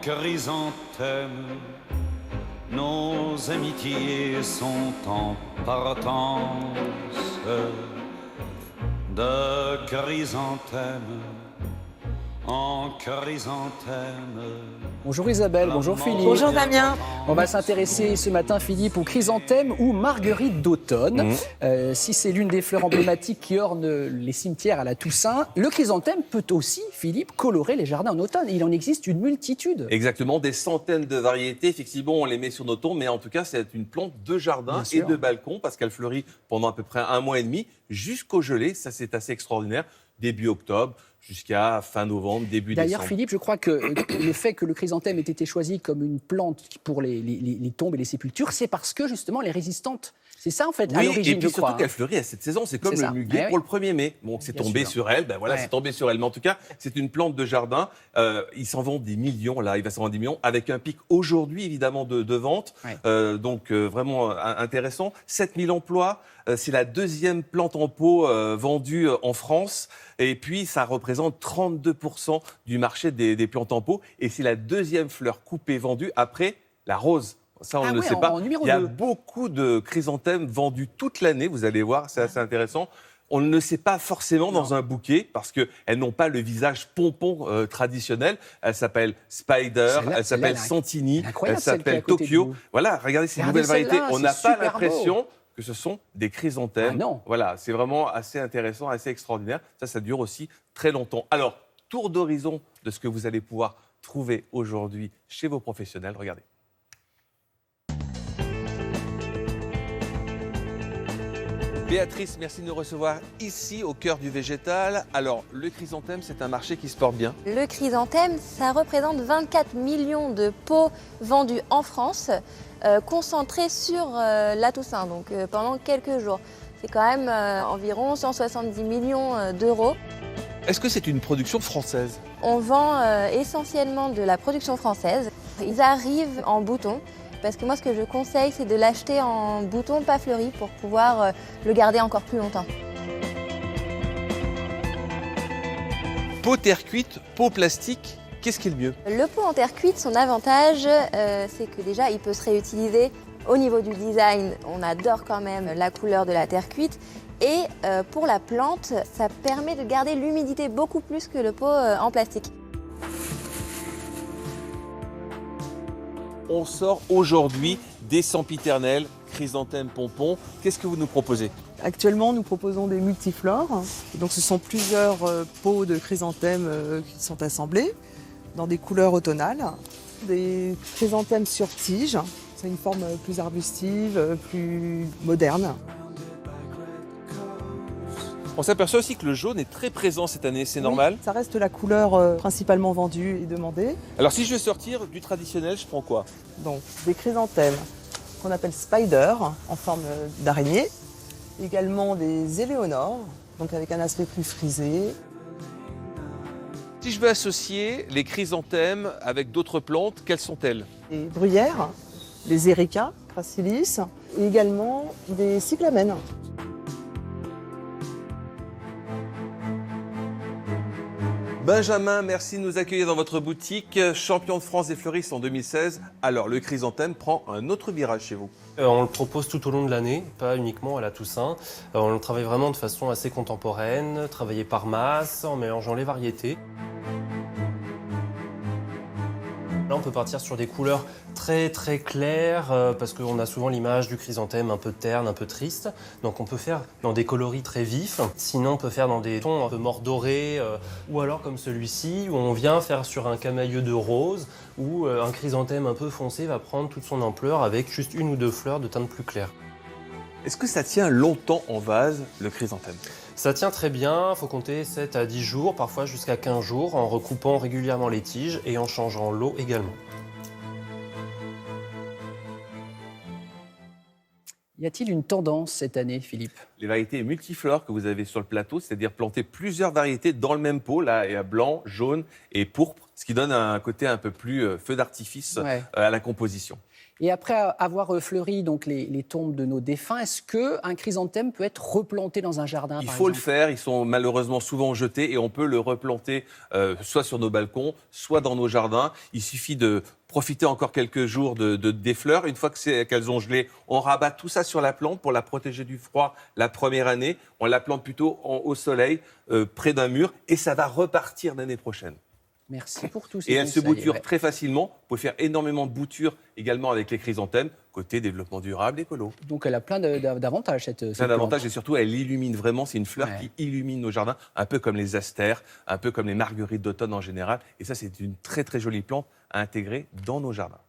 Chrysanthème, nos amitiés sont en partance de chrysanthème en chrysanthème. Bonjour Isabelle, bonjour Philippe. Bonjour Damien. On va s'intéresser ce matin, Philippe, aux chrysanthèmes ou marguerites d'automne. Si c'est l'une des fleurs emblématiques qui ornent les cimetières à la Toussaint, le chrysanthème peut aussi, Philippe, colorer les jardins en automne. Il en existe une multitude. Exactement, des centaines de variétés. Effectivement, on les met sur nos tombes, mais en tout cas, c'est une plante de jardin et de balcon parce qu'elle fleurit pendant à peu près 1 mois et demi jusqu'au gelé. Ça, c'est assez extraordinaire. Début octobre jusqu'à fin novembre, début décembre. D'ailleurs, Philippe, je crois que le fait que le chrysanthème ait été choisi comme une plante pour les tombes et les sépultures, c'est parce que, justement, elle est résistante. C'est ça, en fait, à l'origine, et puis je crois. surtout qu'elle fleurit à cette saison. C'est comme le muguet pour le 1er mai. Bon, c'est tombé sur elle. Ben voilà, c'est tombé sur elle. Mais en tout cas, c'est une plante de jardin. Il s'en vend des millions, là. Il va s'en vendre des millions, avec un pic aujourd'hui, évidemment, de vente. Donc, vraiment intéressant. 7000 emplois. C'est la 2e plante en pot vendue en France. Et puis, ça représente 32% du marché des plantes en pot. Et c'est la 2e fleur coupée vendue après la rose. Ça, on ne le sait pas. Il y a beaucoup de chrysanthèmes vendus toute l'année. Vous allez voir, c'est assez intéressant. On ne le sait pas forcément dans un bouquet parce qu'elles n'ont pas le visage pompon traditionnel. Elles s'appellent Spider, elles s'appellent Santini, elles s'appellent Tokyo. Voilà, regardez ces nouvelles variétés. On n'a pas l'impression que ce sont des chrysanthèmes. Voilà, c'est vraiment assez intéressant, assez extraordinaire. Ça dure aussi très longtemps. Alors, tour d'horizon de ce que vous allez pouvoir trouver aujourd'hui chez vos professionnels. Regardez. Béatrice, merci de nous recevoir ici, au cœur du végétal. Alors, le chrysanthème, c'est un marché qui se porte bien. Le chrysanthème, ça représente 24 millions de pots vendus en France, concentrés sur la Toussaint, donc pendant quelques jours. C'est quand même environ 170 millions d'euros. Est-ce que c'est une production française ? On vend essentiellement de la production française. Ils arrivent en bouton. Parce que moi, ce que je conseille, c'est de l'acheter en bouton pas fleuri pour pouvoir le garder encore plus longtemps. Pot terre cuite, pot plastique, qu'est-ce qui est le mieux ? Le pot en terre cuite, son avantage, c'est que déjà, il peut se réutiliser. Au niveau du design, on adore quand même la couleur de la terre cuite. Et pour la plante, ça permet de garder l'humidité beaucoup plus que le pot en plastique. On sort aujourd'hui des sempiternels, chrysanthèmes, pompons. Qu'est-ce que vous nous proposez ? Actuellement, nous proposons des multiflores. Donc, ce sont plusieurs pots de chrysanthèmes qui sont assemblés dans des couleurs automnales. Des chrysanthèmes sur tige. C'est une forme plus arbustive, plus moderne. On s'aperçoit aussi que le jaune est très présent cette année, c'est normal ? Ça reste la couleur principalement vendue et demandée. Alors si je veux sortir du traditionnel, je prends quoi ? Donc des chrysanthèmes qu'on appelle spider, en forme d'araignée. Également des éléonores, donc avec un aspect plus frisé. Si je veux associer les chrysanthèmes avec d'autres plantes, quelles sont-elles ? Des bruyères, des éricas, crassilis, et également des cyclamènes. Benjamin, merci de nous accueillir dans votre boutique. Champion de France des fleuristes en 2016. Alors, le chrysanthème prend un autre virage chez vous. On le propose tout au long de l'année, pas uniquement à la Toussaint. On le travaille vraiment de façon assez contemporaine, travaillé par masse, en mélangeant les variétés. Là, on peut partir sur des couleurs très très claires parce qu'on a souvent l'image du chrysanthème un peu terne, un peu triste. Donc on peut faire dans des coloris très vifs. Sinon, on peut faire dans des tons un peu mordorés ou alors comme celui-ci où on vient faire sur un camailleux de rose où un chrysanthème un peu foncé va prendre toute son ampleur avec juste 1 ou 2 fleurs de teinte plus claire. Est-ce que ça tient longtemps en vase, le chrysanthème ? Ça tient très bien, il faut compter 7 à 10 jours, parfois jusqu'à 15 jours, en recoupant régulièrement les tiges et en changeant l'eau également. Y a-t-il une tendance cette année, Philippe ? Les variétés multiflores que vous avez sur le plateau, c'est-à-dire planter plusieurs variétés dans le même pot. Là, il y a blanc, jaune et pourpre. ce qui donne un côté un peu plus feu d'artifice à la composition. Et après avoir fleuri donc les tombes de nos défunts, est-ce qu'un chrysanthème peut être replanté dans un jardin? Il faut le faire, ils sont malheureusement souvent jetés et on peut le replanter soit sur nos balcons, soit dans nos jardins. Il suffit de profiter encore quelques jours des fleurs. Une fois qu'elles ont gelé, on rabat tout ça sur la plante pour la protéger du froid la première année. On la plante plutôt au soleil, près d'un mur, et ça va repartir l'année prochaine. Merci pour tous ces Et elle se conseils. bouture très facilement. Vous pouvez faire énormément de boutures également avec les chrysanthèmes, côté développement durable, écolo. Donc elle a plein d'avantages, cette Plein d'avantages plante. et surtout elle illumine vraiment. C'est une fleur qui illumine nos jardins, un peu comme les astères, un peu comme les marguerites d'automne en général. Et ça, c'est une très très jolie plante à intégrer dans nos jardins.